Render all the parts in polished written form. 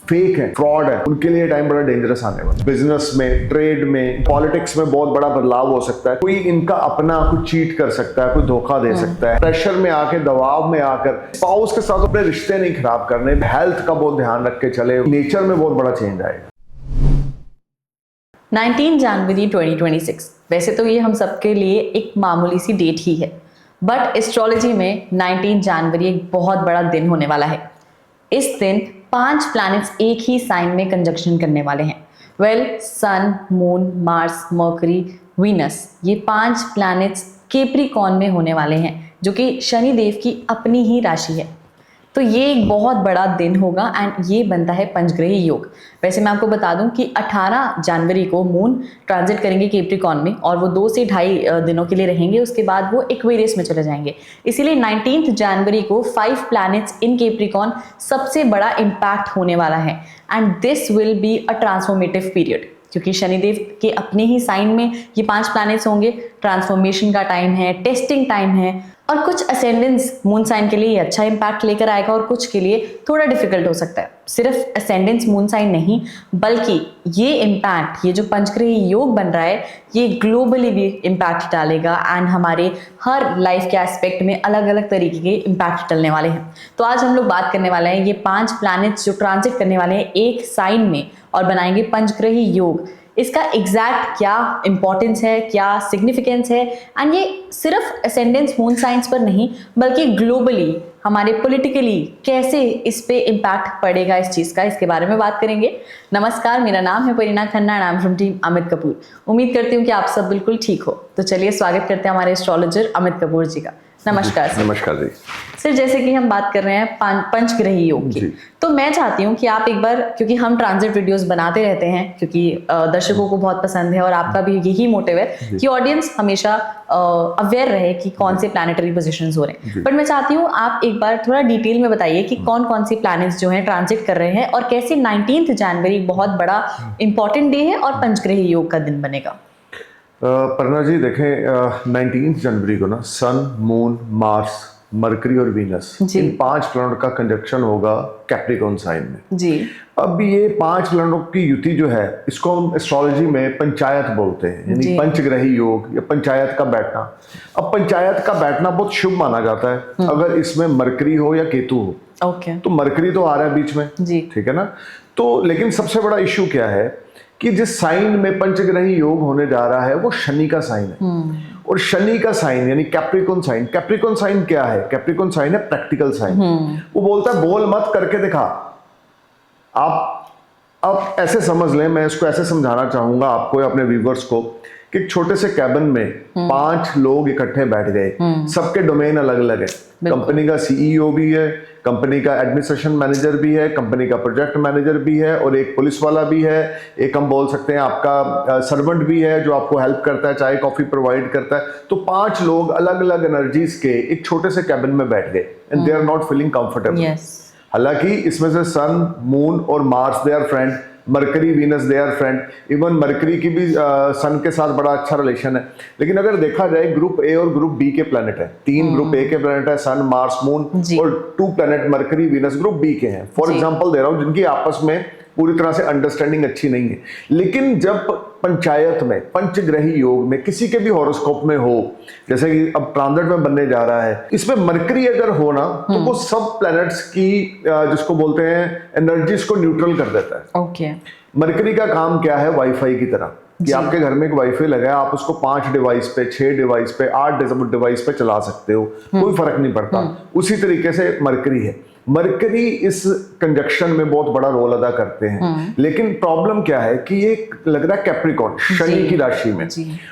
Fake है, fraud है, उनके लिए टाइम बड़ा डेंजरस आने वाला है। बिजनेस में, ट्रेड में, पॉलिटिक्स में बहुत बड़ा बदलाव हो सकता है। कोई इनका अपना कुछ चीट कर सकता है, कोई धोखा दे सकता है। प्रेशर में आके, दबाव में आकर स्पाउस के साथ अपने रिश्ते नहीं खराब करने, हेल्थ का बहुत ध्यान रख के चले। नेचर में बहुत बड़ा चेंज आएगा। 19 जनवरी 2026 वैसे तो ये हम सबके लिए एक मामूली सी डेट ही है, बट एस्ट्रोलॉजी में 19 जनवरी एक बहुत बड़ा दिन होने वाला है। इस दिन 5 प्लैनेट्स एक ही साइन में कंजक्शन करने वाले हैं। सन, मून, मार्स, मर्करी, वीनस, ये 5 प्लैनेट्स कैप्रिकॉर्न में होने वाले हैं, जो कि शनि देव की अपनी ही राशि है। तो ये एक बहुत बड़ा दिन होगा एंड ये बनता है पंचग्रही योग। वैसे मैं आपको बता दूं कि 18 जनवरी को मून ट्रांजिट करेंगे कैप्रिकॉर्न में और वो 2 से 2.5 दिनों के लिए रहेंगे। उसके बाद वो एक्वेरियस में चले जाएंगे। इसीलिए 19 जनवरी को 5 प्लैनेट्स इन कैप्रिकॉर्न सबसे बड़ा इम्पैक्ट होने वाला है and this will be a transformative period, क्योंकि शनिदेव के अपने ही साइन में ये 5 प्लैनेट्स होंगे। ट्रांसफॉर्मेशन का टाइम है, टेस्टिंग टाइम है, और कुछ असेंडेंस मून साइन के लिए ये अच्छा इंपैक्ट लेकर आएगा और कुछ के लिए थोड़ा डिफिकल्ट हो सकता है। सिर्फ असेंडेंस मून साइन नहीं, बल्कि ये इम्पैक्ट, ये जो पंचग्रही योग बन रहा है, ये ग्लोबली भी इम्पैक्ट डालेगा एंड हमारे हर लाइफ के एस्पेक्ट में अलग अलग तरीके के इम्पैक्ट डलने वाले हैं। तो आज हम लोग बात करने वाले हैं ये 5 प्लैनेट्स जो ट्रांजिट करने वाले हैं एक साइन में और बनाएंगे पंचग्रही योग। इसका एग्जैक्ट क्या इंपॉर्टेंस है, क्या सिग्निफिकेंस है, एंड ये सिर्फ असेंडेंस मून साइंस पर नहीं बल्कि ग्लोबली हमारे पॉलिटिकली कैसे इस पे इम्पैक्ट पड़ेगा इस चीज़ का, इसके बारे में बात करेंगे। नमस्कार, मेरा नाम है Parina Khanna and I am from team Amit Kapoor. उम्मीद करती हूँ कि आप सब बिल्कुल ठीक हो। तो चलिए स्वागत करते हैं हमारे एस्ट्रोलॉजर अमित कपूर जी का। नमस्कार सर। नमस्कार जी। सर, जैसे कि हम बात कर रहे हैं पंचग्रही योग की, तो मैं चाहती हूँ कि आप एक बार, क्योंकि हम ट्रांजिट वीडियोस बनाते रहते हैं, क्योंकि दर्शकों को बहुत पसंद है और आपका भी यही मोटिव है कि ऑडियंस हमेशा अवेयर रहे कि कौन से प्लैनेटरी पोजीशंस हो रहे हैं। बट मैं चाहती हूँ आप एक बार थोड़ा डिटेल में बताइए कि कौन कौन सी प्लैनेट्स जो हैं ट्रांजिट कर रहे हैं और कैसे 19 जनवरी बहुत बड़ा इंपॉर्टेंट डे है और पंचग्रही योग का दिन बनेगा। पर्णा जी देखें, 19 जनवरी को ना सन, मून, मार्स, मरकरी और वीनस, इन 5 प्लैनेट का कंजक्शन होगा कैप्रिकॉर्न साइन में जी। अब ये 5 प्लैनेटों की युति जो है, इसको हम एस्ट्रोलॉजी में पंचायत बोलते हैं, यानी पंचग्रही योग या पंचायत का बैठना। अब पंचायत का बैठना बहुत शुभ माना जाता है अगर इसमें मरकरी हो या केतु हो। तो मरकरी तो आ रहा है बीच में, ठीक है ना। तो लेकिन सबसे बड़ा इश्यू क्या है कि जिस साइन में पंचग्रही योग होने जा रहा है वो शनि का साइन है। और शनि का साइन यानी कैप्रिकॉर्न साइन। कैप्रिकॉर्न साइन क्या है? कैप्रिकॉर्न साइन है प्रैक्टिकल साइन। वो बोलता है बोल मत, करके दिखा। आप ऐसे समझ लें, मैं इसको ऐसे समझाना चाहूंगा आपको या अपने व्यूवर्स को कि एक छोटे से कैबिन में 5 लोग इकट्ठे बैठ गए, सबके डोमेन अलग अलग है। कंपनी का सीईओ भी है, कंपनी का एडमिनिस्ट्रेशन मैनेजर भी है, कंपनी का प्रोजेक्ट मैनेजर भी है, और एक पुलिस वाला भी है, एक हम बोल सकते हैं आपका सर्वेंट भी है जो आपको हेल्प करता है, चाय कॉफी प्रोवाइड करता है। तो 5 लोग अलग अलग एनर्जीज के एक छोटे से कैबिन में बैठ गए and they are not feeling comfortable. हालांकि इसमें से सन, मून और Mars they are friend, Mercury, Venus they are friend. Even Mercury की भी सन के साथ बड़ा अच्छा रिलेशन है। लेकिन अगर देखा जाए ग्रुप ए और ग्रुप बी के प्लैनेट है, 3 ग्रुप ए के प्लैनेट है, सन, मार्स, मून, और 2 planet Mercury, Venus group B के हैं। फॉर एग्जांपल दे रहा हूं, जिनकी आपस में पूरी तरह से अंडरस्टैंडिंग अच्छी नहीं है। लेकिन जब पंचायत में, पंचग्रही योग में, किसी के भी हॉरोस्कोप में हो, जैसे कि अब ट्रांजिट में बनने जा रहा है, इसमें मरकरी अगर हो ना, तो वो सब प्लैनेट्स की जिसको बोलते हैं एनर्जीज को न्यूट्रल कर देता है। मरकरी का काम क्या है? वाईफाई की तरह कि आपके घर में एक वाईफाई लगा है, आप उसको 5 डिवाइस पे, 6 डिवाइस पे, 8 डिवाइस पे चला सकते हो, कोई फर्क नहीं पड़ता। उसी तरीके से मरकरी है। मरकरी इस कंजक्शन में बहुत बड़ा रोल अदा करते हैं। लेकिन प्रॉब्लम क्या है कि ये लग रहा है कैप्रिकॉर्न, शनि की राशि में,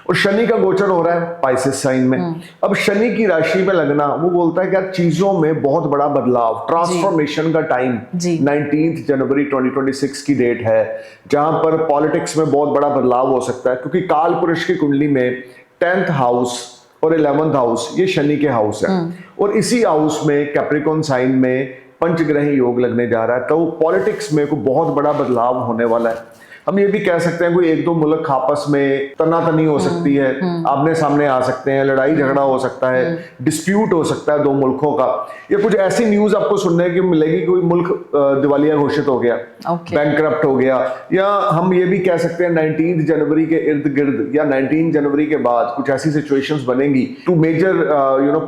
और शनि का गोचर हो रहा है पाइसेस साइन में। अब शनि की राशि में लगना, वो बोलता है कि यार चीजों में बहुत बड़ा बदलाव, ट्रांसफॉर्मेशन का टाइम। 19 जनवरी 2026 की डेट है जहां पर पॉलिटिक्स में बहुत बड़ा बदलाव हो सकता है, क्योंकि काल पुरुष की कुंडली में 10th हाउस और 11th हाउस ये शनि के हाउस है। और इसी हाउस में कैप्रिकॉर्न साइन में पंचग्रही योग लगने जा रहा है, तो पॉलिटिक्स में कोई बहुत बड़ा बदलाव होने वाला है। हम ये भी कह सकते हैं कोई एक दो मुल्क आपस में तनातनी हो सकती है, आमने सामने आ सकते हैं, लड़ाई झगड़ा हो सकता है, डिस्प्यूट हो सकता है दो मुल्कों का, या कुछ ऐसी न्यूज आपको सुनने की मिलेगी कोई मुल्क दिवालिया घोषित हो गया, बैंकरप्ट हो गया, या हम ये भी कह सकते हैं 19 जनवरी के इर्द गिर्द या 19 जनवरी के बाद कुछ ऐसी सिचुएशंस बनेंगी, two major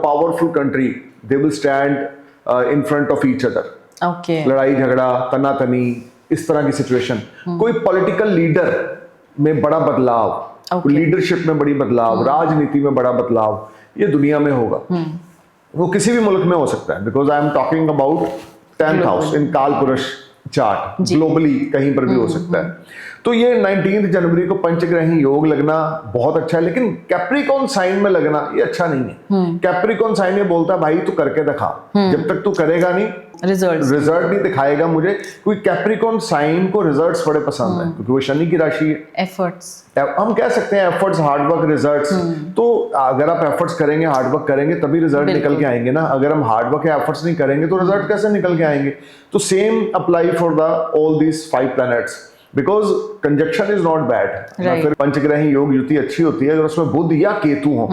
powerful country they will stand in front of each other. लड़ाई झगड़ा, तनातनी, इस तरह की सिचुएशन, कोई पॉलिटिकल लीडर में बड़ा बदलाव, लीडरशिप में बड़ी बदलाव, राजनीति में बड़ा बदलाव, ये दुनिया में होगा। वो किसी भी मुल्क में हो सकता है, because I am talking about 10th house in Kalpurush chart, globally कहीं पर भी हो सकता है। तो ये 19 जनवरी को पंचग्रही योग लगना बहुत अच्छा है, लेकिन कैप्रिकॉर्न साइन में लगना ये अच्छा नहीं है। कैप्रिकॉर्न साइन ये बोलता है भाई तू करके दिखा, जब तक तू करेगा नहीं रिजल्ट नहीं दिखाएगा मुझे। कोई कैप्रिकॉर्न साइन को रिजल्ट्स बड़े पसंद है, क्योंकि वो शनि की राशि है। एफर्ट्स, हम कह सकते हैं एफर्ट्स, हार्डवर्क, रिजल्ट्स। तो अगर आप एफर्ट्स करेंगे, हार्डवर्क करेंगे, तभी रिजल्ट निकल के आएंगे ना। अगर हम हार्डवर्क या एफर्ट्स नहीं करेंगे तो रिजल्ट कैसे निकल के आएंगे? तो same apply for the all these 5 planets, because conjunction is not bad. फिर पंचग्रही योग युति अच्छी होती है अगर उसमें बुध या केतु हो,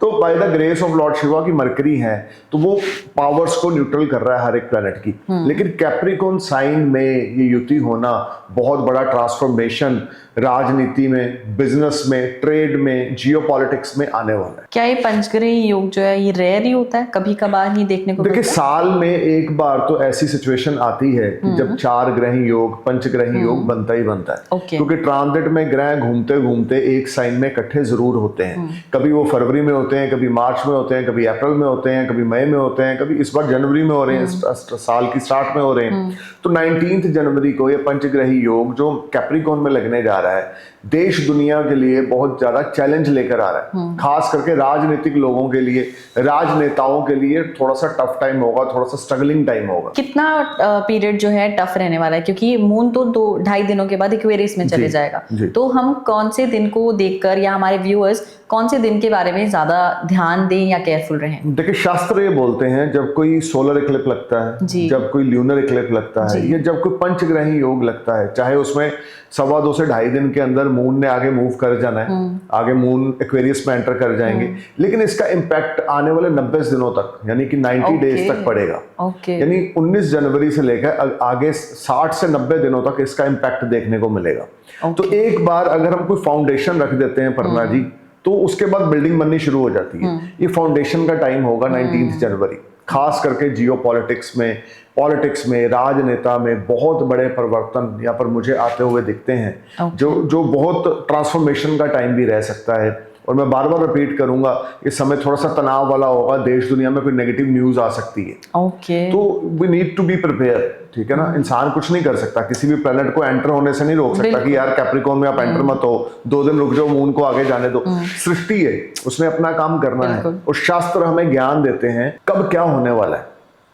तो by the grace of Lord Shiva की मरकरी है, तो वो पावर्स को न्यूट्रल कर रहा है हर एक प्लैनेट की। लेकिन कैप्रिकॉर्न साइन में ये युति होना बहुत बड़ा ट्रांसफॉर्मेशन राजनीति में, बिजनेस में, ट्रेड में, जियोपॉलिटिक्स में आने वाला है। क्या ये पंचग्रही योग जो है ये रेयर ही होता है, कभी कभार ही देखने को? देखिए, साल में एक बार तो ऐसी सिचुएशन आती है कि जब 4 ग्रही योग, पंचग्रही योग बनता ही बनता है। क्योंकि ट्रांजिट में ग्रह घूमते घूमते एक साइन में इकट्ठे जरूर होते हैं। कभी वो फरवरी में होते हैं, कभी मार्च में होते हैं, कभी अप्रैल में होते हैं, कभी मई में होते हैं, कभी इस बार जनवरी में हो रहे हैं, साल की स्टार्ट में हो रहे हैं। तो 19 जनवरी को ये पंचग्रही योग जो कैप्रिकॉर्न में लगने जा रहा है, देश दुनिया के लिए बहुत ज्यादा चैलेंज लेकर आ रहा है। खास करके राजनीतिक लोगों के लिए, राजनेताओं के लिए थोड़ा सा टफ टाइम होगा, थोड़ा सा स्ट्रगलिंग टाइम होगा। कितना पीरियड जो है टफ रहने वाला है? क्योंकि मून तो 2-2.5 दिनों के बाद इक्वेरियस में चले जाएगा, तो हम कौन से दिन को देखकर, या हमारे व्यूअर्स कौन से दिन के बारे में ज्यादा ध्यान दें या केयरफुल रहें? देखिए, शास्त्र ये बोलते हैं जब कोई सोलर इक्लिप्स लगता है, जब कोई ल्यूनर इक्लिप्स लगता है, या जब कोई पंचग्रही योग लगता है, चाहे उसमें 2.25 से 2.5 दिन के अंदर मून ने आगे मूव कर जाना है, आगे मून एक्वेरियस में एंटर कर जाएंगे, लेकिन इसका इम्पैक्ट आने वाले 90 दिनों तक, यानी कि 90 डेज तक पड़ेगा। यानी 19 जनवरी से लेकर आगे 60 से 90 दिनों तक इसका इम्पैक्ट देखने को मिलेगा। तो एक बार अगर हम कोई फाउंडेशन रख देते हैं परना जी, तो उसके बाद बिल्डिंग बननी शुरू हो जाती है। ये फाउंडेशन का टाइम होगा 19 जनवरी। खास करके जियोपॉलिटिक्स में, पॉलिटिक्स में, राजनेता में बहुत बड़े परिवर्तन यहाँ पर मुझे आते हुए दिखते हैं, जो बहुत ट्रांसफॉर्मेशन का टाइम भी रह सकता है। और मैं बार बार रिपीट करूंगा, इस समय थोड़ा सा तनाव वाला होगा, देश दुनिया में कोई नेगेटिव न्यूज आ सकती है। तो we need to be prepare, ठीक है ना। इंसान कुछ नहीं कर सकता, किसी भी प्लेनेट को एंटर होने से नहीं रोक सकता कि यार कैप्रिकॉर्न में आप एंटर मत हो, 2 दिन रुक जाओ, मून को आगे जाने दो। सृष्टि है, उसने अपना काम करना है। और शास्त्र हमें ज्ञान देते हैं कब क्या होने वाला है,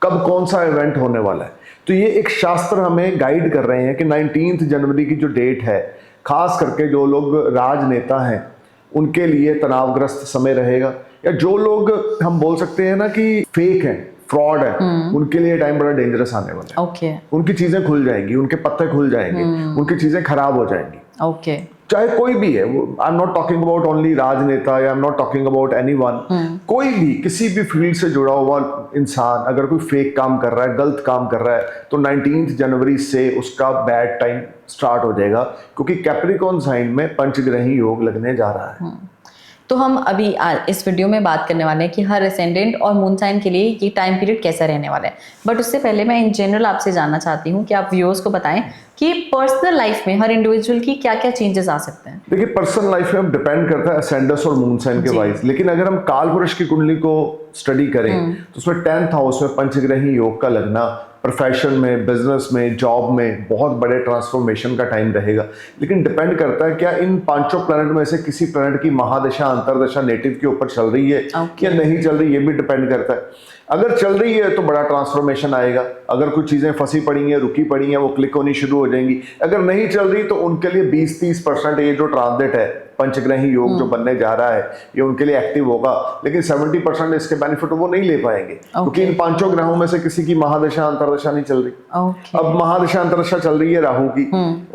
कब कौन सा इवेंट होने वाला है। तो ये एक शास्त्र हमें गाइड कर रहे हैं कि 19 जनवरी की जो डेट है, खास करके जो लोग राजनेता हैं उनके लिए तनावग्रस्त समय रहेगा, या जो लोग हम बोल सकते हैं ना कि फेक है, फ्रॉड है, उनके लिए टाइम बड़ा डेंजरस आने वाला है। उनकी चीजें खुल जाएंगी, उनके पत्ते खुल जाएंगे, उनकी चीजें खराब हो जाएंगी। चाहे कोई भी है, I am not talking about only राजनेता, या I am not talking about anyone, कोई भी किसी भी फील्ड से जुड़ा हुआ इंसान अगर कोई फेक काम कर रहा है, गलत काम कर रहा है, तो 19 जनवरी से उसका बैड टाइम स्टार्ट हो जाएगा, क्योंकि कैप्रिकॉर्न साइन में पंचग्रही योग लगने जा रहा है। तो हम अभी इस वीडियो में बात करने वाले हैं कि हर एसेंडेंट और मून साइन के लिए ये टाइम पीरियड कैसा रहने वाला है। बट उससे पहले मैं इन जनरल आपसे जानना चाहती हूँ कि आप व्यूअर्स को बताएं कि पर्सनल लाइफ में हर इंडिविजुअल की क्या क्या चेंजेस आ सकते हैं। देखिए, पर्सनल लाइफ में डिपेंड करता है असेंडेंस और मून साइन के वाइज, लेकिन अगर हम कालपुरुष की कुंडली को स्टडी करें तो उसमें 10th हाउस में पंचग्रही योग का लगना प्रोफेशन में, बिजनेस में, जॉब में बहुत बड़े ट्रांसफॉर्मेशन का टाइम रहेगा। लेकिन डिपेंड करता है क्या इन 5 प्लैनेट में से किसी प्लैनेट की महादशा, अंतरदशा नेटिव के ऊपर चल रही है या नहीं चल रही, ये भी डिपेंड करता है। अगर चल रही है तो बड़ा ट्रांसफॉर्मेशन आएगा, अगर कुछ चीजें फंसी पड़ी हैं, रुकी पड़ी हैं, वो क्लिक होनी शुरू हो जाएंगी। अगर नहीं चल रही तो उनके लिए 20-30% ये जो ट्रांजिट है पंचग्रही योग जो बनने जा रहा है ये उनके लिए एक्टिव होगा, लेकिन 70% इसके बेनिफिट वो नहीं ले पाएंगे क्योंकि इन 5 ग्रहों में से किसी की महादशा अंतरदशा नहीं चल रही। अब महादशा अंतरदशा चल रही है राहु की,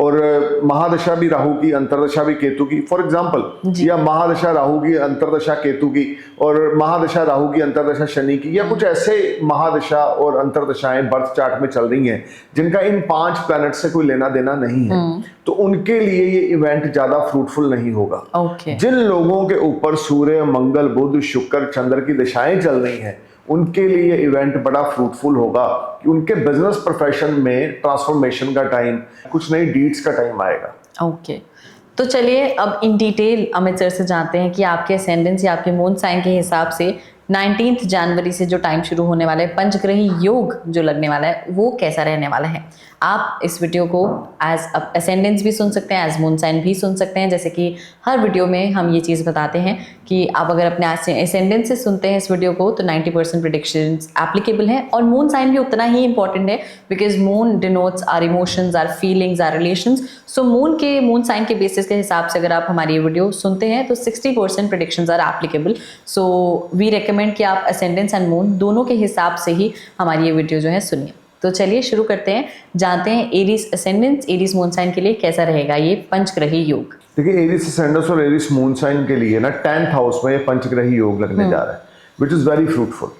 और महादशा भी राहु की, अंतरदशा भी केतु की, फॉर एग्जाम्पल, या महादशा राहु की, अंतरदशा केतु की, और महादशा राहु की, अंतरदशा शनि की, या कुछ ऐसे महादशा और अंतरदशाएं बर्थ चार्ट में चल रही हैं जिनका इन 5 प्लैनेट से कोई लेना देना नहीं है, तो उनके लिए ये इवेंट ज्यादा फ्रूटफुल नहीं होगा। जिन लोगों के ऊपर सूर्य, मंगल, बुध, शुक्र, चंद्र की दिशाएं चल रही हैं उनके लिए इवेंट बड़ा फ्रूटफुल होगा कि उनके बिजनेस प्रोफेशन में ट्रांसफॉर्मेशन का टाइम, कुछ नई डीड्स का टाइम आएगा। तो चलिए अब इन डिटेल अमित सर से जानते हैं कि आपके असेंडेंस या आपके मून साइन के हिसाब से 19 जनवरी से जो टाइम शुरू होने वाला है, पंचग्रही योग जो लगने वाला है, वो कैसा रहने वाला है। आप इस वीडियो को एज असेंडेंस भी सुन सकते हैं, एज मून साइन भी सुन सकते हैं। जैसे कि हर वीडियो में हम ये चीज़ बताते हैं कि आप अगर अपने असेंडेंस से सुनते हैं इस वीडियो को तो 90% प्रेडिक्शंस एप्लीकेबल हैं, और मून साइन भी उतना ही इंपॉर्टेंट है because moon denotes our emotions, our feelings, our relations. So moon sign के बेसिस के हिसाब से अगर आप हमारी ये वीडियो सुनते हैं तो 60% predictions are applicable. So we recommend कि आप असेंडेंस एंड मून दोनों के हिसाब से ही हमारी ये वीडियो जो है सुनिए। तो चलिए शुरू करते हैं, जानते हैं Aries ascendance, Aries moon sign के लिए कैसा रहेगा ये पंचग्रही योग। देखिए, एरीज असेंडेंस और एरीज मून साइन के लिए ना 10th हाउस में ये पंचग्रही योग लगने जा रहा है, which is very fruitful.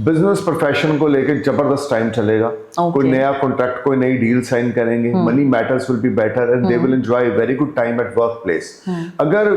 Business profession को लेकर जबरदस्त टाइम चलेगा। कोई नया कॉन्ट्रैक्ट, कोई नई डील साइन करेंगे, money matters will be better and they will enjoy very good time at work place. अगर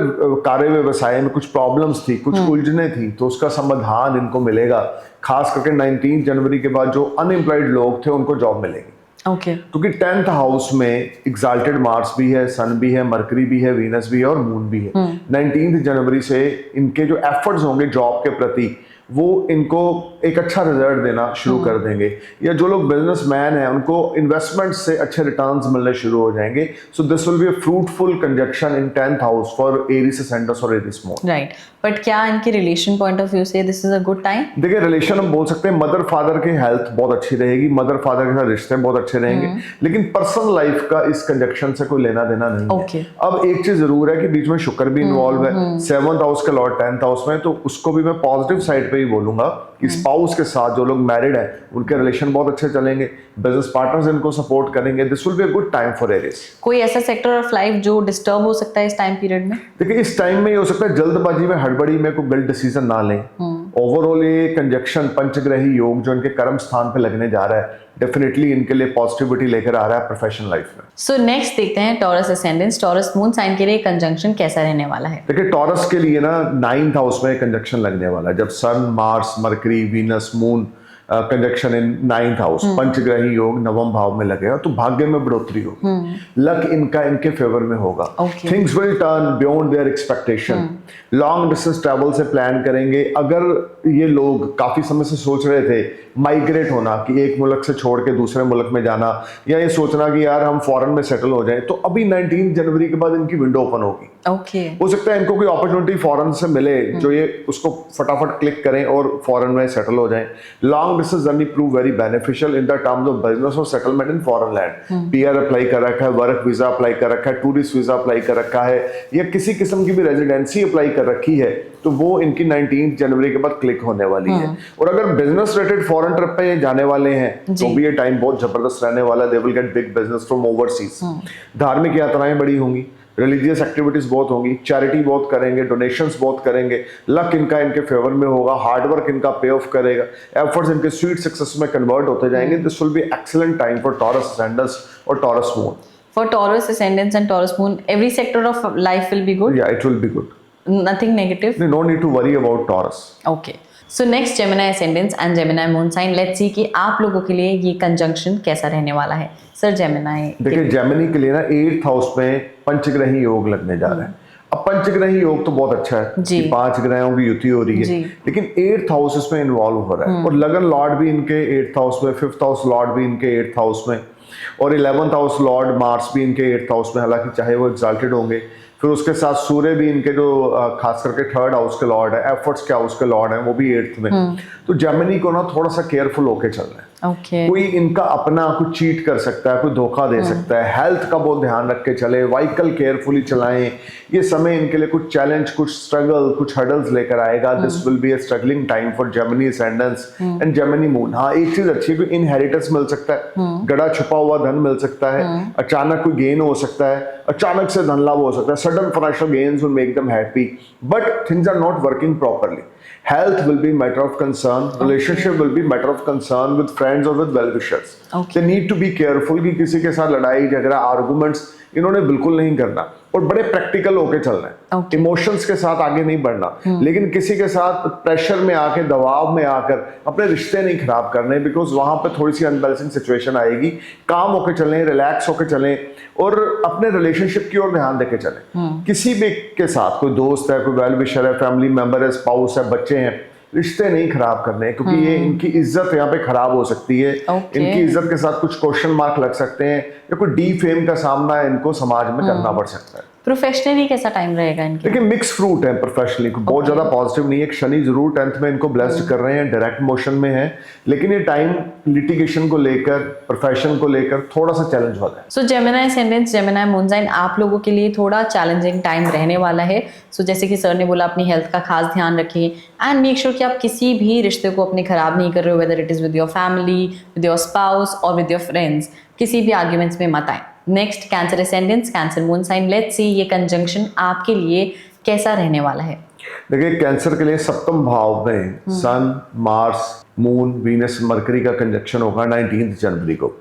कार्य व्यवसाय में कुछ प्रॉब्लम्स थी, कुछ उलझने थी, तो उसका समाधान इनको मिलेगा। खास करके 19 जनवरी के बाद जो अनएम्प्लॉयड लोग थे उनको जॉब मिलेगी। क्योंकि 10th हाउस में एग्जाल्टेड मार्स भी है, सन भी है, मरकरी भी है, वीनस भी है और मून भी है। 19 जनवरी से इनके जो एफर्ट्स होंगे जॉब के प्रति वो इनको एक अच्छा रिजल्ट देना शुरू कर देंगे, या जो लोग बिजनेसमैन हैं उनको इन्वेस्टमेंट से अच्छे रिटर्न्स मिलने शुरू हो जाएंगे। So this will be a fruitful conjunction in 10th house for Aries ascendance और एरीज मून। राइट, बट क्या इनके रिलेशन पॉइंट ऑफ व्यू से this is a good time? देखिए, रिलेशन हम बोल सकते हैं मदर फादर की हेल्थ बहुत अच्छी रहेगी, मदर फादर के साथ रिश्ते बहुत अच्छे रहेंगे, लेकिन पर्सनल लाइफ का इस कंजक्शन से कोई लेना देना नहीं है। अब एक चीज जरूर है कि बीच में शुक्र भी इन्वॉल्व है, 7th हाउस का लॉर्ड 10th हाउस में, तो उसको भी मैं पॉजिटिव साइड पे ही बोलूंगा कि स्पाउस के साथ जो लोग मैरिड हैं उनके रिलेशन बहुत अच्छे चलेंगे, बिजनेस पार्टनर्स इनको सपोर्ट करेंगे। This will be a good time for Aries. कोई ऐसा सेक्टर ऑफ लाइफ जो डिस्टर्ब हो सकता है इस टाइम पीरियड में? देखिए, इस टाइम में ये हो सकता है जल्दबाजी में, हड़बड़ी में कोई गलत डिसीजन ना लें। ओवरऑल ये कंजक्शन पंचग्रही योग जो इनके कर्म स्थान पे लगने जा रहा है डेफिनेटली इनके लिए पॉजिटिविटी लेकर आ रहा है प्रोफेशनल लाइफ में। सो नेक्स्ट देखते हैं Taurus ascendance, Taurus moon sign के लिए कंजंक्शन कैसा रहने वाला है। देखिए, टॉरस के लिए ना 9th हाउस में कंजक्शन लगने वाला है। जब sun, Mars, Mercury, Venus, moon conjunction in 9th house, पंचग्रही योग 9वें भाव में लगेगा तो भाग्य में बढ़ोतरी होगी। लक इनका इनके फेवर में होगा। Things will turn beyond their expectation. Long distance travel से प्लान करेंगे। अगर ये लोग काफी समय से सोच रहे थे माइग्रेट होना, कि एक मुल्क से छोड़ के दूसरे मुल्क में जाना, या ये सोचना कि यार हम फॉरेन में सेटल हो जाएं, तो अभी 19 जनवरी के बाद इनकी विंडो ओपन होगी। हो सकता है इनको कोई अपॉर्चुनिटी फॉरेन से मिले जो ये उसको फटाफट क्लिक करें और फॉरेन में सेटल हो जाएं। Long distance journey prove very beneficial in the terms of business और settlement in foreign land. PR apply कर रखा है, वर्क वीजा अप्लाई कर रखा है, टूरिस्ट वीजा अप्लाई कर रखा है, या किसी किस्म की भी रेजिडेंसी अप्लाई कर रखी है, तो वो इनकी 19 जनवरी के बाद क्लिक होने वाली है। और अगर बिजनेस रिलेटेड फॉरेन ट्रिप पे जाने वाले हैं तो भी ये टाइम बहुत जबरदस्त रहने वाला है। दे will get big business from overseas. धार्मिक यात्राएं बड़ी होंगी, रिलीजियस एक्टिविटीज बहुत होंगी, चैरिटी बहुत करेंगे, डोनेशंस बहुत करेंगे। लक इनका इनके फेवर में होगा, हार्डवर्क इनका पे ऑफ करेगा, एफर्ट्स इनके स्वीट सक्सेस में कन्वर्ट होते जाएंगे। This will be excellent time for Taurus ascendants और Taurus moon. For Taurus ascendants and Taurus moon, every sector of life will be good? Yeah, it will be good. Nothing negative? No need to worry about Taurus. Okay. So next Gemini ascendants and Gemini moon sign. Let's see कि आप लोगों के लिए ये conjunction कैसा रहने वाला है। सर Gemini देखिए, Gemini के लिए ना 8th हाउस में पंचग्रही योग लगने जा रहा है। अब पंचग्रही योग तो बहुत अच्छा है कि 5 ग्रहों की युति हो रही है, लेकिन 8th हाउस इसमें इन्वॉल्व हो रहा है। और लगन लॉर्ड भी इनके 8th हाउस में, 5th हाउस लॉर्ड भी इनके 8th हाउस में, और 11th हाउस लॉर्ड मार्स भी इनके 8th हाउस में, हालांकि चाहे वो एग्जाल्टेड होंगे। फिर उसके साथ सूर्य भी इनके जो खास करके 3rd हाउस के लॉर्ड है, एफर्ट्स के हाउस के लॉर्ड है, वो भी 8th में। तो जेमिनी को ना थोड़ा सा केयरफुल होके चलना है। ओके। कोई इनका अपना कुछ चीट कर सकता है, कोई धोखा दे सकता है। हेल्थ का बहुत ध्यान रख के चले, व्हीकल केयरफुली चलाएं। ये समय इनके लिए कुछ चैलेंज, कुछ स्ट्रगल, कुछ हर्डल्स लेकर आएगा। This will be a struggling time for Gemini ascendants and Gemini moon. हाँ, एक चीज अच्छी है कि इनहेरिटेंस मिल सकता है, गड़ा छुपा हुआ धन मिल सकता है, अचानक कोई गेन हो सकता है, अचानक से धन लाभ हो सकता है, sudden financial gains will make them happy, but things are not working properly. Health will be matter of concern. Relationship will be matter of concern with friends or with well-wishers. They need to be careful कि किसी के साथ लड़ाई झगड़ा arguments इन्होंने बिल्कुल नहीं करना और बड़े प्रैक्टिकल होके चलना है। इमोशंस के साथ आगे नहीं बढ़ना, लेकिन किसी के साथ प्रेशर में आके, दबाव में आकर अपने रिश्ते नहीं खराब करने, बिकॉज वहां पर थोड़ी सी अनबैलेंसिंग सिचुएशन आएगी। काम होके चलें, रिलैक्स होके चलें और अपने रिलेशनशिप की ओर ध्यान देके चलें। किसी भी के साथ, कोई दोस्त है, कोई वेल विशर है, फैमिली मेंबर है, स्पाउस है, बच्चे हैं, रिश्ते नहीं खराब करने, क्योंकि ये इनकी इज्जत यहाँ पे खराब हो सकती है। इनकी इज्जत के साथ कुछ क्वेश्चन मार्क लग सकते हैं या कोई डी फेम का सामना इनको समाज में करना पड़ सकता है। प्रोफेशनली कैसा टाइम रहेगा इनके? देखिए, मिक्स फ्रूट है प्रोफेशनली, बहुत ज्यादा पॉजिटिव नहीं है। एक शनि जरूर 10th में इनको ब्लेस्ड कर रहे हैं, डायरेक्ट मोशन में है, लेकिन ये टाइम लिटिगेशन को लेकर, प्रोफेशन को लेकर थोड़ा सा चैलेंज वाला है। So Gemini ascendants, Gemini moon sign आप लोगों के लिए थोड़ा चैलेंजिंग टाइम रहने वाला है। सो जैसे कि सर ने बोला, अपनी हेल्थ का खास ध्यान रखें एंड मेक श्योर कि आप किसी भी रिश्ते को अपने खराब नहीं कर रहे हो, whether it is with your family, with your spouse और विद योर फ्रेंड्स। किसी भी आर्ग्यूमेंट्स में मत आए। Next, cancer ascendance, cancer moon sign, let's see ये कंजंक्शन आपके लिए कैसा रहने वाला है। देखिए, कैंसर के लिए सप्तम भाव में सन, मार्स, मून, वीनस, मरकरी का कंजक्शन होगा 19 जनवरी को।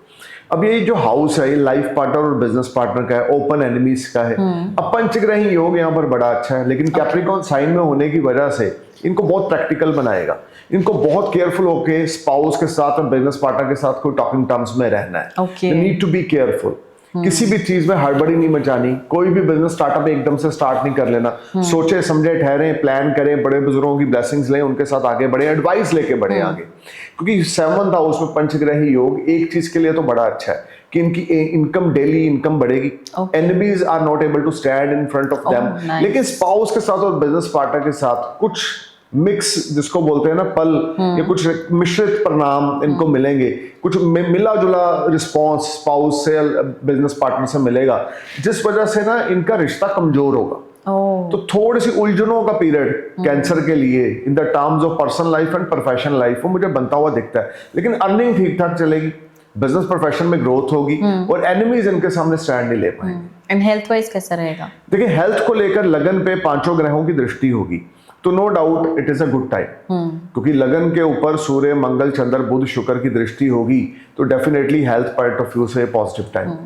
अब ये जो हाउस है, ये लाइफ पार्टनर और बिजनेस पार्टनर का है, ओपन एनिमीज का है। अब पंचग्रही योग यहाँ पर बड़ा अच्छा है, लेकिन कैप्रिकॉर्न साइन में होने की वजह से इनको बहुत प्रैक्टिकल बनाएगा। इनको बहुत केयरफुल होके स्पाउस के साथ और बिजनेस पार्टनर के साथ कोई टॉकिंग टर्म्स में रहना है। Need to be careful. किसी भी चीज में हड़बड़ी नहीं मचानी, कोई भी बिजनेस स्टार्टअप एकदम से स्टार्ट नहीं कर लेना। सोचे समझे ठहरे, प्लान करें, बड़े बुजुर्गों की ब्लेसिंग्स लें, उनके साथ आगे बढ़े, एडवाइस लेके बढ़े आगे। क्योंकि 7th हाउस में पंचग्रही योग एक चीज के लिए तो बड़ा अच्छा है कि इनकी इनकम, डेली इनकम बढ़ेगी। Enemies are not able to stand in front of them. लेकिन स्पाउस के साथ और बिजनेस पार्टनर के साथ कुछ मिक्स, जिसको बोलते हैं ना पल, या कुछ मिश्रित परिणाम इनको मिलेंगे। कुछ मिला जुला रिस्पॉन्स स्पाउस से, बिजनेस पार्टनर से मिलेगा, जिस वजह से ना इनका रिश्ता कमजोर होगा। तो थोड़ी सी उलझनों का पीरियड कैंसर के लिए इन the terms of personal life and professional life वो मुझे बनता हुआ दिखता है। लेकिन अर्निंग ठीक ठाक चलेगी, बिजनेस प्रोफेशन में ग्रोथ होगी और एनिमीज इनके सामने स्टैंड नहीं ले पाएंगे। एंड हेल्थ वाइज कैसा रहेगा? देखिए, हेल्थ को लेकर लगन पे 5 ग्रहों की दृष्टि होगी, तो no doubt it is a good time, क्योंकि लगन के ऊपर सूर्य, मंगल, चंद्र, बुध, शुक्र की दृष्टि होगी, तो definitely health point of view से पॉजिटिव टाइम।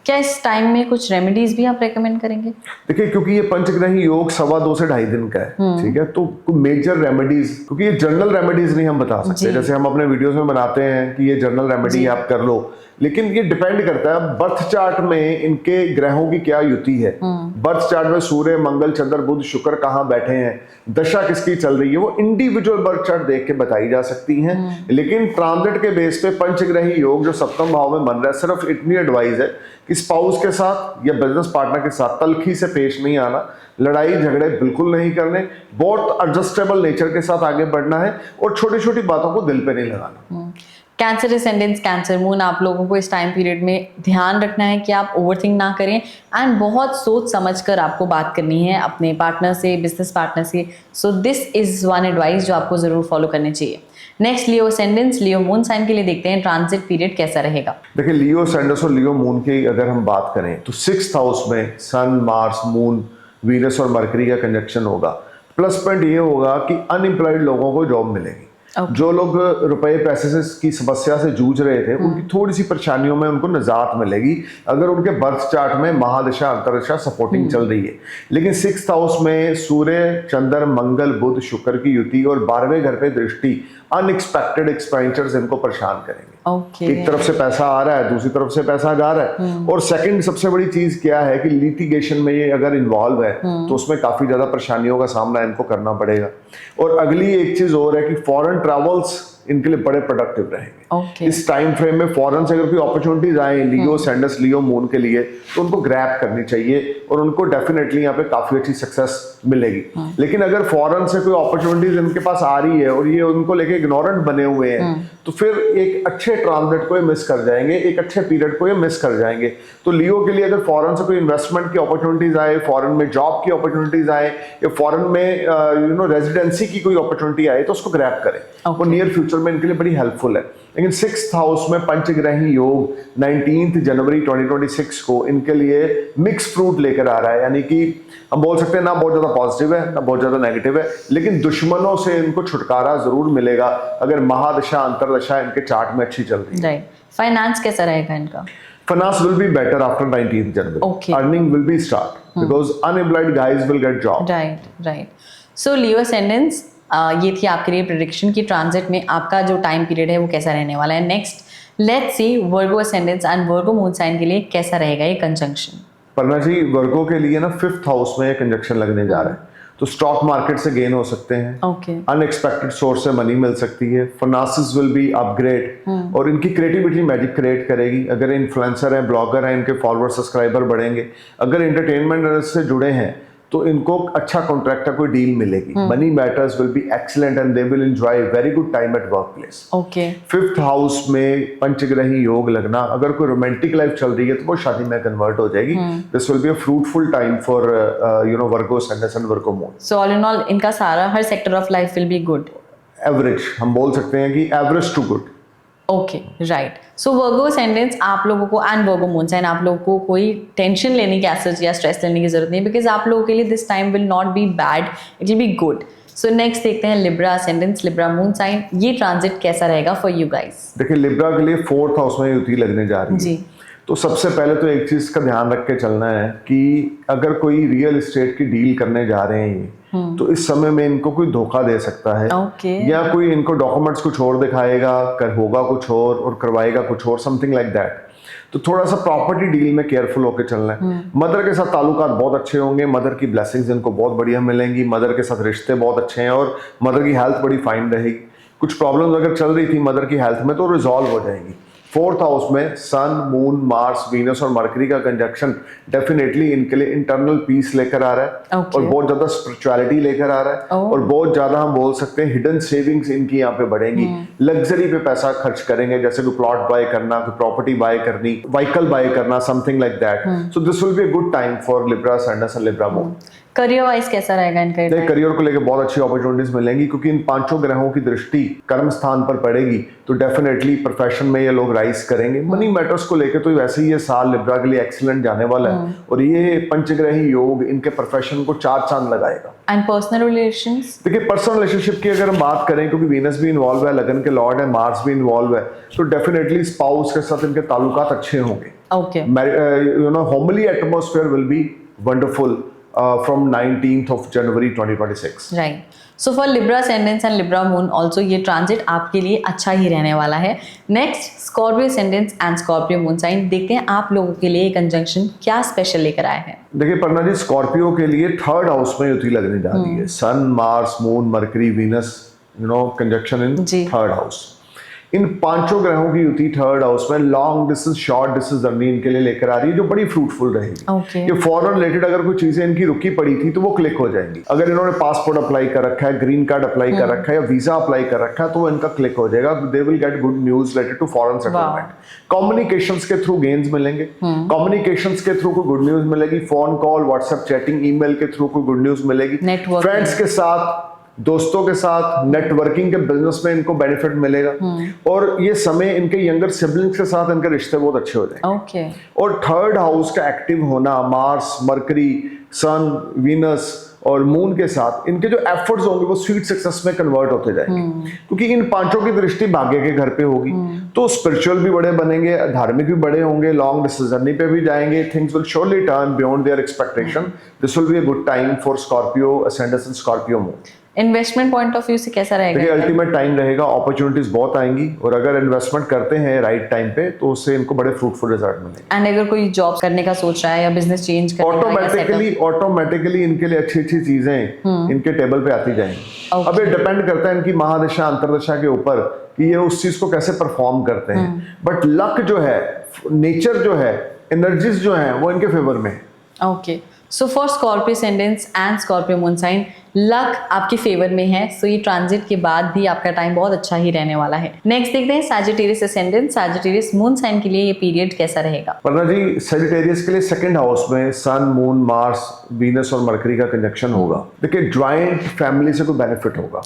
क्या इस टाइम में कुछ रेमेडीज भी आप रेकमेंड करेंगे? देखिए, क्योंकि ये पंचग्रही योग 2.25 से 2.5 दिन का है, ठीक है, तो मेजर रेमेडीज, क्योंकि ये जनरल रेमेडीज नहीं हम बता सकते, जैसे हम अपने वीडियोस में बनाते हैं कि ये जनरल रेमेडी आप कर लो, लेकिन ये डिपेंड करता है बर्थ चार्ट में इनके ग्रहों की क्या युति है। बर्थ चार्ट में सूर्य, मंगल, चंद्र, बुध, शुक्र कहाँ बैठे हैं, दशा किसकी चल रही है, वो इंडिविजुअल बर्थ चार्ट देख के बताई जा सकती हैं। लेकिन ट्रांजिट के बेस पे पंचग्रही योग जो 7th भाव में बन रहा है, सिर्फ इतनी एडवाइस है कि स्पाउस के साथ या बिजनेस पार्टनर के साथ तलखी से पेश नहीं आना, लड़ाई झगड़े बिल्कुल नहीं करने, बहुत एडजस्टेबल नेचर के साथ आगे बढ़ना है और छोटी छोटी बातों को दिल पे नहीं लगाना। कैंसर असेंडेंस, कैंसर मून, आप लोगों को इस टाइम पीरियड में ध्यान रखना है कि आप ओवरथिंक ना करें एंड बहुत सोच समझकर आपको बात करनी है अपने पार्टनर से, बिजनेस पार्टनर से। So this is one advice जो आपको जरूर फॉलो करनी चाहिए। नेक्स्ट, लियो असेंडेंस, लियो मून साइन के लिए देखते हैं ट्रांजिट पीरियड कैसा रहेगा। देखिए, लियो असेंडेंस और लियो मून की अगर हम बात करें तो 6th हाउस में सन, मार्स, मून, वीनस और मरकरी का कंजक्शन होगा। प्लस पॉइंट ये होगा कि अनएम्प्लॉयड लोगों को जॉब मिलेगी। जो लोग रुपए पैसे से की समस्या से जूझ रहे थे, उनकी थोड़ी सी परेशानियों में उनको निजात मिलेगी अगर उनके बर्थ चार्ट में महादशा अंतरदशा सपोर्टिंग चल रही है। लेकिन 6th हाउस में सूर्य, चंद्र, मंगल, बुध, शुक्र की युति और 12वें घर पे दृष्टि अनएक्सपेक्टेड एक्सपेंडिचर्स इनको परेशान करेंगे। एक तरफ से पैसा आ रहा है, दूसरी तरफ से पैसा जा रहा है। और सेकंड सबसे बड़ी चीज क्या है कि लिटिगेशन में ये अगर इन्वॉल्व है तो उसमें काफी ज्यादा परेशानियों का सामना इनको करना पड़ेगा। और अगली एक चीज और है कि फॉरेन ट्रैवल्स इनके लिए बड़े प्रोडक्टिव रहेंगे। Okay. इस टाइम फ्रेम में फॉरेन से अगर कोई अपॉर्चुनिटीज आए लियो सैंडस लियो मून के लिए, तो उनको ग्रैब करनी चाहिए और उनको डेफिनेटली यहाँ पे काफी अच्छी सक्सेस मिलेगी। लेकिन अगर फॉरेन से कोई अपॉर्चुनिटीज इनके पास आ रही है और ये उनको लेके इग्नोरेंट बने हुए हैं, तो फिर एक अच्छे ट्रांजिट को ये मिस कर जाएंगे, एक अच्छे पीरियड को ये मिस कर जाएंगे। तो लियो के लिए अगर फॉरेन से कोई इन्वेस्टमेंट की अपॉर्चुनिटीज आए, फॉरेन में जॉब की अपॉर्चुनिटीज आए, या फॉरेन में रेजिडेंसी की कोई अपॉर्चुनिटी आए, तो उसको ग्रैब करें। वो नियर फ्यूचर में इनके लिए बड़ी हेल्पफुल है। लेकिन 6th हाउस में पंचग्रही योग 19 जनवरी 2026 को इनके लिए मिक्स फ्रूट लेकर आ रहा है, यानी कि हम बोल सकते हैं ना बहुत ज्यादा पॉजिटिव है ना बहुत ज्यादा नेगेटिव है, लेकिन दुश्मनों से इनको छुटकारा जरूर मिलेगा अगर महादशा अंतरदशा इनके चार्ट में अच्छी चल रही है। राइट। फाइनेंस कैसा रहेगा इनका? Finance will be better after 19th January. Okay. Earning will be start because unemployed guys will get job. Right. So Leo ascendants, ये थी आपके लिए प्रेडिक्शन की ट्रांजिट में आपका जो टाइम पीरियड है वो कैसा रहने वाला है। Next let's see Virgo ascendants and Virgo moon sign के लिए कैसा रहेगा ये कंजंक्शन। परना जी, वर्गो के लिए ना 5th हाउस में कंजक्शन लगने जा रहा है, तो स्टॉक मार्केट से गेन हो सकते हैं। ओके। अनएक्सपेक्टेड सोर्स से मनी मिल सकती है। फाइनेंसेस विल बी अपग्रेड और इनकी क्रिएटिविटी मैजिक क्रिएट करेगी। अगर इन्फ्लुएंसर हैं, ब्लॉगर हैं, इनके फॉलोअर सब्सक्राइबर बढ़ेंगे। अगर एंटरटेनमेंट से जुड़े हैं तो इनको अच्छा कॉन्ट्रैक्ट का कोई डील मिलेगी। Money matters will be excellent and they will enjoy very good time at work place. Okay. 5th house में पंचग्रही योग लगना, अगर कोई रोमांटिक लाइफ चल रही है तो वो शादी में कन्वर्ट हो जाएगी। This will be a fruitful time for Virgo ascendants and Virgo moon. So all in all इनका सारा हर sector of life will be good. Average, हम बोल सकते हैं कि average to good. Okay, right. So Virgo ascendants आप लोगों को एंड वर्गो मून साइन आप लोगों को कोई टेंशन लेने की एसच या स्ट्रेस लेने की जरूरत नहीं, बिकॉज आप लोगों के लिए this time will not be bad, it will be good. So next देखते हैं Libra ascendance, Libra moon sign, ये ट्रांजिट कैसा रहेगा फॉर यू गाइस। देखिए, लिब्रा के लिए 4th हाउस में युति लगने जा रही है जी। तो सबसे पहले तो एक चीज का ध्यान रख के चलना है कि अगर कोई रियल एस्टेट की डील करने जा रहे हैं तो इस समय में इनको कोई धोखा दे सकता है। या कोई इनको डॉक्यूमेंट्स कुछ और दिखाएगा, होगा कुछ और करवाएगा कुछ और, समथिंग लाइक दैट। तो थोड़ा सा प्रॉपर्टी डील में केयरफुल होकर चलना है। मदर के साथ ताल्लुकात बहुत अच्छे होंगे, मदर की ब्लेसिंग्स इनको बहुत बढ़िया मिलेंगी, मदर के साथ रिश्ते बहुत अच्छे हैं और मदर की हेल्थ बड़ी फाइन रहेगी। कुछ प्रॉब्लम्स अगर चल रही थी मदर की हेल्थ में तो रिजॉल्व हो जाएंगी। 4th हाउस में सन, मून, मार्स, वीनस और मरकरी का कंजक्शन डेफिनेटली इनके लिए इंटरनल पीस लेकर आ रहा है। और बहुत ज्यादा स्पिरिचुअलिटी लेकर आ रहा है। और बहुत ज्यादा हम बोल सकते हैं हिडन सेविंग्स इनकी यहाँ पे बढ़ेंगी। लग्जरी पे पैसा खर्च करेंगे, जैसे कोई प्लॉट बाय करना, कोई प्रॉपर्टी बाय करनी, व्हीकल बाय करना, something like that. So this will be a good time for Libra ascendants and Libra moon. Career wise कैसा रहेगा इनका? करियर को लेकर बहुत अच्छी अपॉर्चुनिटीज मिलेंगी क्योंकि इन 5 ग्रहों की दृष्टि कर्म स्थान पर पड़ेगी, तो डेफिनेटली प्रोफेशन में ये लोग राइज करेंगे। मनी मैटर्स को लेकर तो वैसे ही ये साल लिब्रा के लिए एक्सीलेंट जाने वाला है और ये पंचग्रही योग इनके प्रोफेशन को 4 चांद लगाएगा। And personal relations? देखिए, पर्सनल रिलेशनशिप की अगर हम बात करें, क्योंकि वीनस भी इन्वॉल्व है, लगन के लॉर्ड है, मार्स भी इन्वॉल्व है, तो डेफिनेटली स्पाउस के साथ इनके ताल्लुकात अच्छे होंगे। Okay. Homely atmosphere will be wonderful from 19th of January 2026. Right. So for Libra ascendants and Libra moon also ये ट्रांजिट आपके लिए अच्छा ही रहने वाला है। Next Scorpio ascendants and Scorpio moon sign, देखते हैं आप लोगों के लिए कंजंक्शन क्या स्पेशल लेकर आए हैं। देखिए पर्णा जी, स्कॉर्पियो के लिए 3rd हाउस में युति लगने जा रही है। Sun, Mars, moon, Mercury, Venus, conjunction in 3rd house. इन 5 ग्रहों की युति 3rd हाउस में long distance, short distance journey इनके लिए लेकर आ रही है, जो बड़ी फ्रूटफुल रहेगी। ये फॉरेन रिलेटेड अगर कोई चीजें इनकी रुकी पड़ी थी तो वो क्लिक हो जाएंगी। अगर इन्होंने पासपोर्ट अप्लाई कर रखा है, ग्रीन कार्ड अप्लाई कर रखा है या वीजा अप्लाई कर रखा है तो इनका क्लिक हो जाएगा। They will get good news related to foreign settlement. Communications के थ्रू गेन्स मिलेंगे, कम्युनिकेशंस के थ्रू कोई गुड न्यूज मिलेगी, phone call, WhatsApp chatting, email के थ्रू कोई गुड न्यूज मिलेगी। फ्रेंड्स के साथ, दोस्तों के साथ, नेटवर्किंग के बिजनेस में इनको बेनिफिट मिलेगा। और ये समय इनके यंगर सिबलिंग्स के साथ इनके रिश्ते बहुत अच्छे हो जाएंगे। और 3rd हाउस का एक्टिव होना, मार्स, मरकरी, सन, वीनस और मून के साथ इनके जो एफर्ट्स होंगे वो स्वीट सक्सेस में कन्वर्ट होते जाएंगे, क्योंकि इन 5 की दृष्टि भाग्य के घर पे होगी। तो स्पिरिचुअल भी बड़े बनेंगे, धार्मिक भी बड़े होंगे, लॉन्ग डिस्टेंस जर्नी पे भी जाएंगे। Things will surely turn beyond their expectation. This will be a good time for Scorpio ascendants and Scorpio moon. Investment point of view से कैसा रहेगा? देखिए अल्टीमेट टाइम रहेगा, अपॉर्चुनिटीज बहुत आएंगी और अगर इन्वेस्टमेंट करते हैं राइट टाइम पे तो उससे इनको बड़े फ्रूटफुल रिजल्ट मिलेंगे। एंड अगर कोई जॉब करने का सोच रहा है या बिजनेस चेंज करने ऑटोमेटिकली इनके लिए अच्छी अच्छी चीजें इनके टेबल पे आती जाएंगी। अब ये डिपेंड करता है इनकी महादशा अंतरदशा के ऊपर कि ये उस चीज को कैसे परफॉर्म करते हैं। बट लक जो है, नेचर जो है, एनर्जीज जो है वो इनके फेवर में है। Okay, so for Scorpio ascendants and Scorpio moon sign luck आपके फेवर में है, सो ये ट्रांजिट के बाद भी आपका टाइम बहुत अच्छा ही रहने वाला है। नेक्स्ट देखते हैं Sagittarius ascendant, Sagittarius moon sign के लिए ये पीरियड कैसा रहेगा? वरना जी सैजिटेरियस के लिए सेकंड हाउस में सन, मून, मार्स, वीनस और मरकरी का कनेक्शन होगा। देखिए ज्वाइंट फैमिली से कोई बेनिफिट होगा,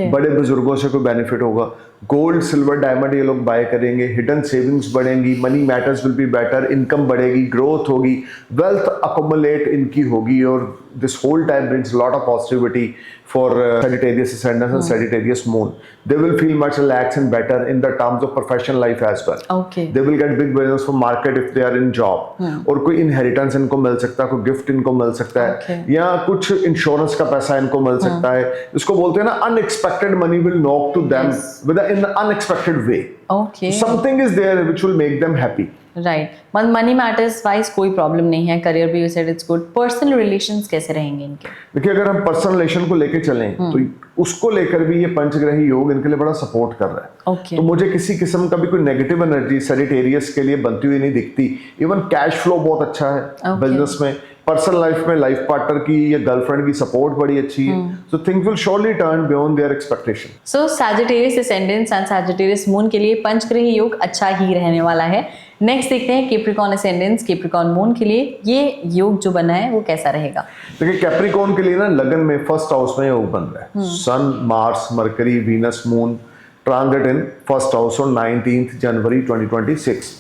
बड़े बुजुर्गों से कोई बेनिफिट होगा, गोल्ड सिल्वर डायमंड ये लोग बाय करेंगे, हिडन सेविंग्स बढ़ेंगी, money matters will be better, income बढ़ेगी, ग्रोथ होगी, वेल्थ अकोमुलेट इनकी होगी और this whole time brings a lot of positivity for Sagittarius ascendant and Sagittarius moon. They will feel much relaxed and better in the terms of professional life as well. Okay. They will get big business from market if they are in job. और कोई inheritance इनको मिल सकता है, कोई gift इनको मिल सकता है, या कुछ इंश्योरेंस का पैसा इनको मिल सकता है। इसको बोलते हैं ना unexpected money will knock to them with in an unexpected way. Okay. Something is there which will make them happy. Right, money matters wise कोई प्रॉब्लम नहीं है, करियर भी you said it's good. Personal relations कैसे रहेंगे इनके? देखिए अगर हम पर्सनल रिलेशन को लेके चलें तो उसको लेकर भी ये पंचग्रही योग इनके लिए बड़ा सपोर्ट कर रहा है। Okay. तो मुझे किसी किस्म का भी कोई नेगेटिव एनर्जी सैजिटेरियस के लिए बनती हुई नहीं दिखती। इवन कैश फ्लो बहुत अच्छा है बिजनेस में, पर्सनल लाइफ में लाइफ पार्टनर की या गर्लफ्रेंड की सपोर्ट बड़ी अच्छी है। So things will surely turn beyond their expectation. So Sagittarius ascendants and Sagittarius moon के लिए पंचग्रही योग अच्छा ही रहने वाला है। नेक्स्ट देखते हैं कैप्रिकॉर्न असेंडेंट्स, कैप्रिकॉर्न मून के लिए ये योग जो बना है वो कैसा रहेगा? देखिए कैप्रिकॉर्न के लिए ना लगन में फर्स्ट हाउस में योग बन रहा है। Sun, Mars, Mercury, Venus, moon transit in first house on 19 January 2026।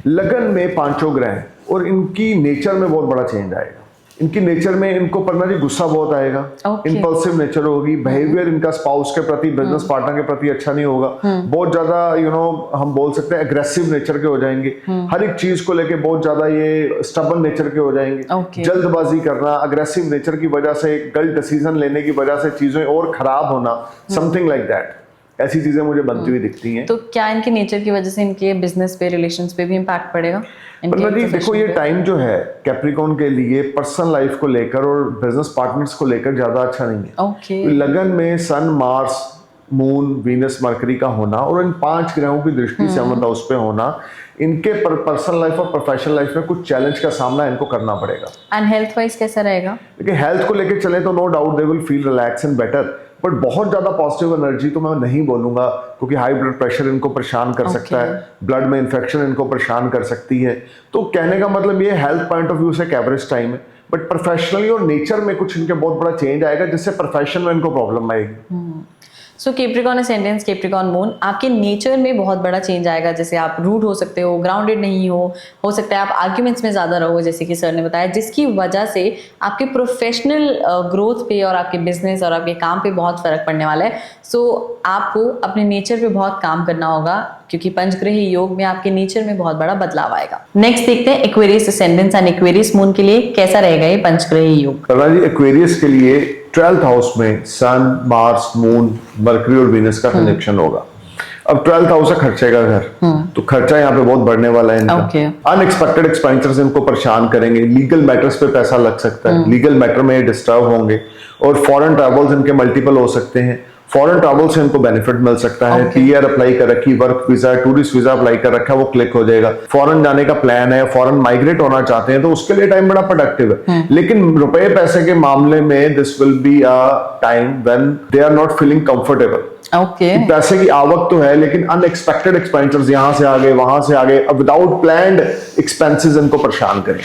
लगन में पांचों ग्रह और इनकी नेचर में बहुत बड़ा चेंज आएगा। इनकी नेचर में इनको पढ़ना जी गुस्सा बहुत आएगा, इंपल्सिव नेचर होगी, बिहेवियर इनका स्पाउस के प्रति, बिजनेस पार्टनर के प्रति अच्छा नहीं होगा, बहुत ज्यादा हम बोल सकते हैं एग्रेसिव नेचर के हो जाएंगे, हर एक चीज को लेके बहुत ज्यादा ये स्टबन नेचर के हो जाएंगे, जल्दबाजी करना, अग्रेसिव नेचर की वजह से, गलत डिसीजन लेने की वजह से चीजें और खराब होना, समथिंग लाइक दैट, ऐसी चीजें मुझे बनती हुई दिखती हैं। तो क्या इनके नेचर की वजह से इनके बिजनेस पे, रिलेशंस पे भी इम्पैक्ट पड़ेगा? जी देखो ये टाइम जो है कैप्रिकॉर्न के लिए पर्सनल लाइफ को लेकर और बिजनेस पार्टनर्स को लेकर ज्यादा अच्छा नहीं है। Okay. लगन में सन, मार्स, मून, वीनस, मरकरी का होना और इन पांच ग्रहों की दृष्टि से उस पे होना, इनके पर्सनल लाइफ और प्रोफेशनल लाइफ में कुछ चैलेंज का सामना इनको करना पड़ेगा। एंड हेल्थ वाइज कैसा रहेगा? देखिए हेल्थ को लेकर चले तो no doubt they will feel relax and better, but बहुत ज्यादा पॉजिटिव एनर्जी तो मैं नहीं बोलूंगा, क्योंकि हाई ब्लड प्रेशर इनको परेशान कर सकता है, ब्लड में इन्फेक्शन इनको परेशान कर सकती है। तो कहने का मतलब ये हेल्थ पॉइंट ऑफ व्यू से एवरेज टाइम है, बट प्रोफेशनली और नेचर में कुछ इनके बहुत बड़ा चेंज आएगा जिससे प्रोफेशन में इनको प्रॉब्लम आएगी। सो कैप्रिकॉर्न असेंडेंट्स, कैप्रिकॉर्न मून, आपके नेचर में बहुत बड़ा चेंज आएगा। जैसे आप रूड हो सकते हो, ग्राउंडेड नहीं हो सकता है आप आर्ग्यूमेंट्स में ज़्यादा रहो, जैसे कि सर ने बताया, जिसकी वजह से आपके प्रोफेशनल ग्रोथ पे और आपके बिजनेस और आपके काम पे बहुत फर्क पड़ने वाला है। सो आपको अपने नेचर पे बहुत काम करना होगा, क्योंकि पंचग्रही योग में आपके नेचर में बहुत बड़ा बदलाव आएगा। नेक्स्ट देखते हैं Aquarius ascendants and Aquarius moon के लिए कैसा रहेगा ये पंचग्रही योग? एक्वेरियस के लिए 12th हाउस में सन, मार्स, मून, मरकरी और वीनस का कनेक्शन होगा। अब 12th हाउस है खर्चे का घर, तो खर्चा यहाँ पे बहुत बढ़ने वाला है इनका। अनएक्सपेक्टेड एक्सपेंडिचर्स इनको परेशान करेंगे, लीगल मैटर्स पे पैसा लग सकता है, लीगल मैटर में डिस्टर्ब होंगे, और फॉरेन ट्रैवल्स इनके मल्टीपल हो सकते हैं। फॉरेन ट्रैवल से इनको बेनिफिट मिल सकता है। पीआर अप्लाई कर रखी, work visa, tourist visa apply कर रखा है, वो क्लिक हो जाएगा। फॉरेन जाने का प्लान है, फॉरेन माइग्रेट होना चाहते हैं, तो उसके लिए टाइम बड़ा प्रोडक्टिव है। लेकिन रुपए पैसे के मामले में this will be a time when they are not feeling comfortable. पैसे की आवक तो है, लेकिन अनएक्सपेक्टेड एक्सपेंडिचर्स यहाँ से आगे वहां से आगे, विदाउट प्लान्ड एक्सपेंसेस इनको परेशान करें।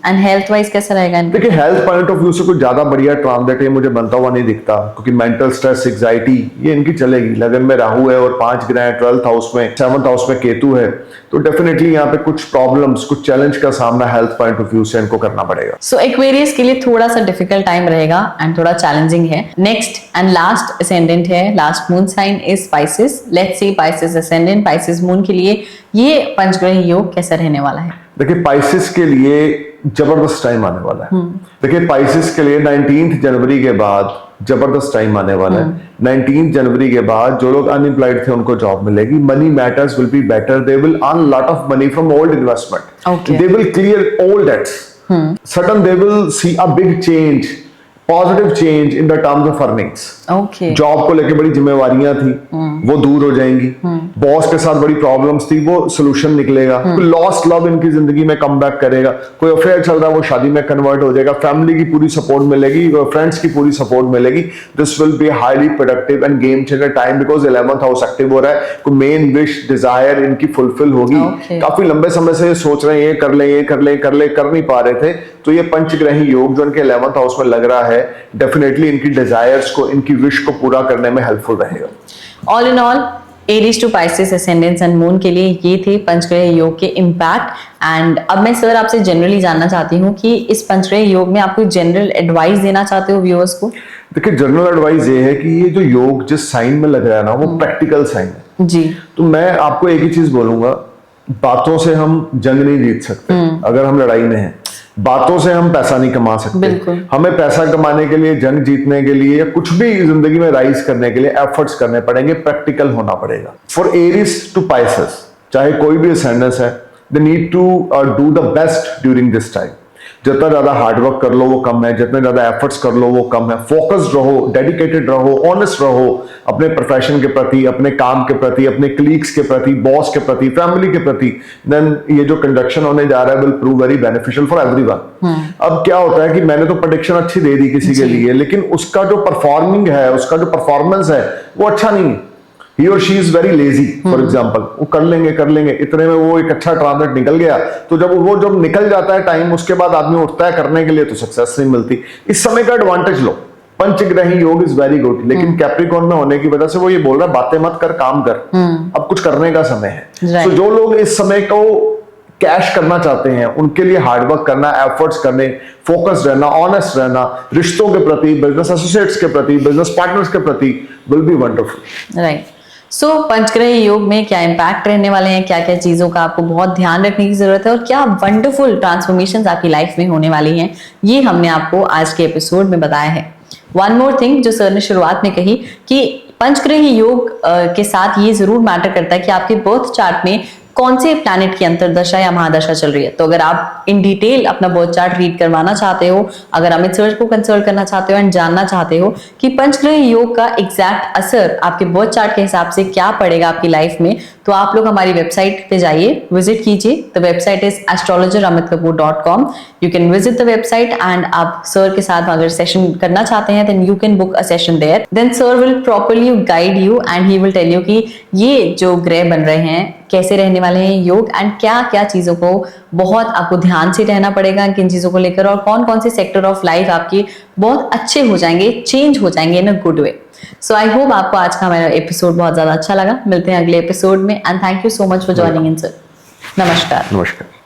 एंड हेल्थ वाइज कैसा रहेगा? देखिए हेल्थ पॉइंट ऑफ व्यू से कुछ ज्यादा बढ़िया ट्रांजिट है मुझे बनता हुआ नहीं दिखता, क्योंकि मेंटल स्ट्रेस, एंजाइटी ये इनकी चलेगी। लगन में राहु है और 5 ग्रह 12th हाउस में, 7th हाउस में केतु है, तो डेफिनेटली यहाँ पे कुछ प्रॉब्लम्स, कुछ चैलेंज का सामना हेल्थ पॉइंट ऑफ व्यू से इनको करना पड़ेगा। सो एक्वेरियस के लिए थोड़ा सा डिफिकल्ट टाइम रहेगा एंड थोड़ा चैलेंजिंग है। नेक्स्ट एंड लास्ट असेंडेंट है, last moon sign is Pisces. Let's see Pisces ascendant, Pisces moon के लिए ये पंचग्रही योग कैसा रहने वाला है? देखिए पाइसिस के लिए जबरदस्त टाइम आने वाला है। देखिए पाइसिस के लिए 19 जनवरी के बाद जबरदस्त टाइम आने वाला है। 19 जनवरी के बाद जो लोग अनएम्प्लॉयड थे उनको जॉब मिलेगी, money matters will be better, they will earn lot of money from old investment, they will clear old debts, sudden they will see a big change, positive change in the terms of earnings. Job को लेके बड़ी जिम्मेवारियां थी, वो दूर हो जाएंगी। Boss के साथ बड़ी प्रॉब्लम्स थी, वो सोल्यूशन निकलेगा। कोई लॉस्ट लव इनकी जिंदगी में कम बैक करेगा, कोई अफेयर चल रहा है वो शादी में कन्वर्ट हो जाएगा, फैमिली की पूरी सपोर्ट मिलेगी, फ्रेंड्स की पूरी सपोर्ट मिलेगी। This will be highly productive end game changer time, because 11th house active हो रहा है। कोई मेन विश डिजायर इनकी फुलफिल होगी। काफी लंबे समय से ये सोच रहे हैं ये कर ले ये कर ले कर ले, कर नहीं पा रहे थे, तो ये पंचग्रही योग जो इनके 11th हाउस में लग रहा है डेफिनेटली इनकी डिजायर्स को, इनकी विश को पूरा करने में हेल्पफुल रहेगा। All in all Aries to Pisces ascendant and moon के लिए ये थे पंचग्रह योग के इम्पैक्ट। एंड अब मैं सर आपसे जनरली जानना चाहती हूँ कि इस पंचग्रह योग में आप कोई जनरल एडवाइस देना चाहते हो व्यूअर्स को? देखिए जनरल एडवाइस ये है कि ये जो योग जिस साइन में लग रहा है ना वो प्रैक्टिकल साइन है जी। तो मैं आपको एक ही चीज बोलूंगा, बातों से हम जंग नहीं जीत सकते अगर हम लड़ाई में हैं। बातों से हम पैसा नहीं कमा सकते। हमें पैसा कमाने के लिए, जंग जीतने के लिए या कुछ भी जिंदगी में राइज करने के लिए एफर्ट्स करने पड़ेंगे, प्रैक्टिकल होना पड़ेगा। फॉर एरीज टू पाइसेस चाहे कोई भी असेंडेंस है, they need to do the best during this time. जितना ज्यादा हार्डवर्क कर लो वो कम है, जितने ज्यादा एफर्ट्स कर लो वो कम है। फोकस्ड रहो, डेडिकेटेड रहो, ऑनेस्ट रहो अपने प्रोफेशन के प्रति, अपने काम के प्रति, अपने कलीग्स के प्रति, बॉस के प्रति, फैमिली के प्रति। देन ये जो कंडक्शन होने जा रहा है will prove very beneficial for everyone. अब क्या होता है कि मैंने तो प्रेडिक्शन अच्छी दे दी किसी के लिए, लेकिन उसका जो परफॉर्मिंग है, उसका जो परफॉर्मेंस है वो अच्छा नहीं है। He or she is very lazy, for example, वो कर लेंगे इतने में वो एक अच्छा ट्रांजिट निकल गया, तो जब निकल जाता है टाइम उसके बाद आदमी उठता है करने के लिए तो सक्सेस नहीं मिलती। इस समय का एडवांटेज लो। पंचग्रही योग इज वेरी गुड, लेकिन कैप्रिकॉर्न में होने की वजह से वो ये बोल रहा है बातें मत कर, काम कर। अब कुछ करने का समय है। तो जो लोग इस समय को कैश करना चाहते हैं उनके लिए हार्डवर्क करना, एफर्ट्स करने, फोकस रहना, ऑनेस्ट रहना, रिश्तों के प्रति, बिजनेस एसोसिएट्स के प्रति, बिजनेस पार्टनर्स के प्रति विल बी वंडरफुल। राइट। सो पंचग्रह योग में क्या इम्पैक्ट रहने वाले हैं, क्या क्या चीजों का आपको बहुत ध्यान रखने की जरूरत है और क्या वंडरफुल ट्रांसफॉर्मेशंस आपकी लाइफ में होने वाली हैं, ये हमने आपको आज के एपिसोड में बताया है। वन मोर थिंग जो सर ने शुरुआत में कही कि पंचग्रह योग के साथ ये जरूर मैटर करता है कि आपके बर्थ चार्ट में कौन से प्लैनेट की अंतरदशा या महादशा चल रही है। तो अगर आप इन डिटेल अपना बर्थ चार्ट रीड करवाना चाहते हो, अगर अमित सर को कंसल्ट करना चाहते हो एंड जानना चाहते हो कि पंचग्रह योग का एग्जैक्ट असर आपके बर्थ चार्ट के हिसाब से क्या पड़ेगा आपकी लाइफ में, तो आप लोग हमारी वेबसाइट पे जाइए, विजिट कीजिए। The website is astrologeramitkapoor.com। You can visit the website and आप सर के साथ अगर सेशन करना चाहते हैं then you can book a session there. Then sir will properly guide you and he will tell you कि ये जो ग्रह बन रहे हैं कैसे रहने वाले हैं योग एंड क्या क्या चीजों को बहुत आपको ध्यान से रहना पड़ेगा किन चीजों को लेकर, और कौन कौन से सेक्टर ऑफ लाइफ आपके बहुत अच्छे हो जाएंगे, चेंज हो जाएंगे इन a good way. So I hope आपको आज का हमारा एपिसोड बहुत ज्यादा अच्छा लगा। मिलते हैं अगले एपिसोड में and thank you so much for joining in sir. नमस्कार। नमस्कार।